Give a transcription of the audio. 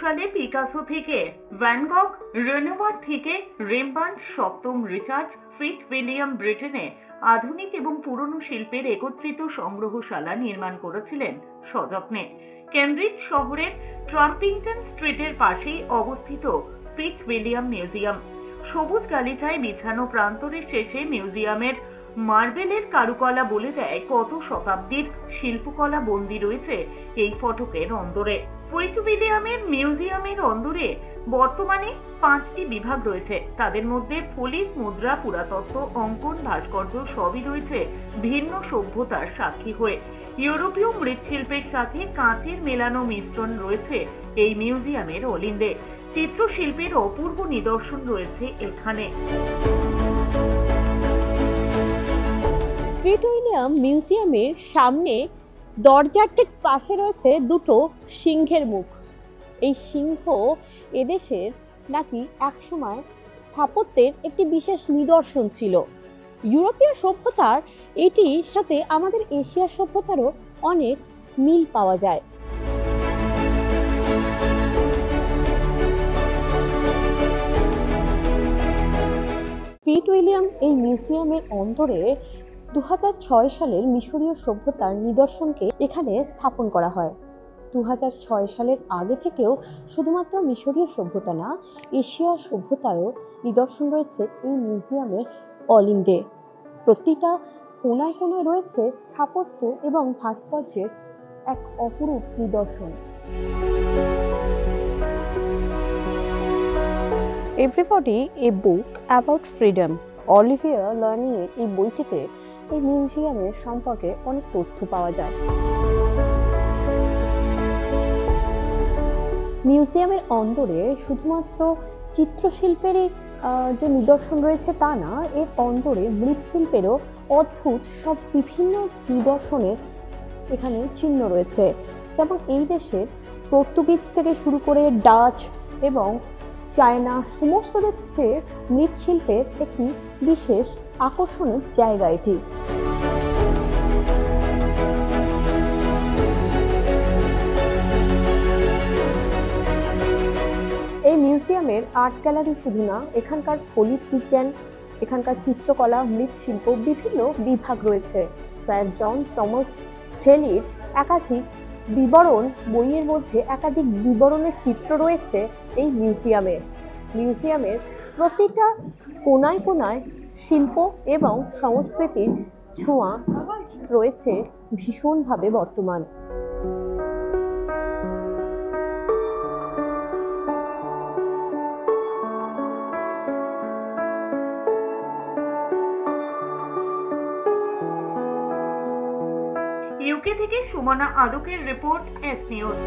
সালে পিকাসো থেকে van গগ, Renoir থেকে রেমব্রান্ড, সপ্তম রিচার্ড, ফিট উইলিয়াম ব্রিটেনে আধুনিক এবং পুরনো শিল্পের একত্রিত সংগ্রহশালা নির্মাণ করেছিলেন সযত্নে। কেমব্রিজ শহরের ট্রাম্পিংটন স্ট্রিটের পাশেই অবস্থিত ফিট উইলিয়াম মিউজিয়াম। সবুজ গালিচায় বিছানো প্রান্তরের শেষে মিউজিয়ামের মার্বেলের কারুকলা বলে দেয় কত শতাব্দীর শিল্পকলা বন্দী রয়েছে এই ফটকের অন্দরে। ফিট উইলিয়ামের মিউজিয়ামের অন্দরে বর্তমানে 5টি বিভাগ রয়েছে। তাদের মধ্যে ফলিস, মুদ্রা, পুরাতত্ত্ব, অঙ্কন, ভাস্কর্য সবই রয়েছে ভিন্ন সভ্যতার সাক্ষী হয়ে। ইউরোপীয় মৃৎশিল্পের সাথে কাঁচের মেলানো মিশ্রণ রয়েছে এই মিউজিয়ামের অলিন্দে। চিত্রশিল্পের অপূর্ব নিদর্শন রয়েছে এখানে। ফিট উইলিয়াম মিউজিয়ামের সামনে দরজার ঠিক পাশে রয়েছে দুটো সিংহের মুখ। এই সিংহ এদেশের নাকি একসময় স্থাপত্যের একটি বিশেষ নিদর্শন ছিল। ইউরোপীয় সভ্যতার এটির সাথে আমাদের এশিয়ার সভ্যতারও অনেক মিল পাওয়া যায়। ফিট উইলিয়াম এই মিউজিয়ামের অন্দরে 2006 সালের মিশরীয় সভ্যতার নিদর্শনকে এখানে স্থাপন করা হয়। 2006 সালের আগে থেকেও শুধুমাত্র মিশরীয় সভ্যতা না, এশিয়ার সভ্যতারও নিদর্শন রয়েছে এই মিউজিয়ামের অলিন্দে। প্রতিটা কোনায় কোনায় রয়েছে স্থাপত্য এবং ভাস্কর্যের এক অপরূপ নিদর্শন। Everybody a book about freedom, Olivia লার্নিংয়ের এই বইটিতে এই মিউজিয়ামের সম্পর্কে অনেক তথ্য পাওয়া যায়। মিউজিয়ামের অন্দরে শুধুমাত্র চিত্রশিল্পেরই যে নিদর্শন রয়েছে তা না, এর অন্দরে মৃৎশিল্পেরও অদ্ভুত সব বিভিন্ন নিদর্শনের এখানে চিহ্ন রয়েছে। যেমন এই দেশের পর্তুগিজ থেকে শুরু করে ডাচ এবং চায়না সমস্ত দেশের মৃৎশিল্পের একটি বিশেষ আকর্ষণের জায়গা এটি। এই মিউজিয়ামের আর্ট গ্যালারি শুধু না, এখানকার ফলিত বিজ্ঞান, এখানকার চিত্রকলা, মৃৎশিল্প বিভিন্ন বিভাগ রয়েছে। স্যার জন টমাস টেলির একাধিক বিবরণ, বইয়ের মধ্যে একাধিক বিবরণের চিত্র রয়েছে এই মিউজিয়ামের। মিউজিয়ামের প্রতিটা কোনায় কোনায় শিল্প এবং সংস্কৃতির ছোঁয়া রয়েছে ভীষণভাবে বর্তমান। ইউকে থেকে সুমনা আলোকের রিপোর্ট, এস নিউজ।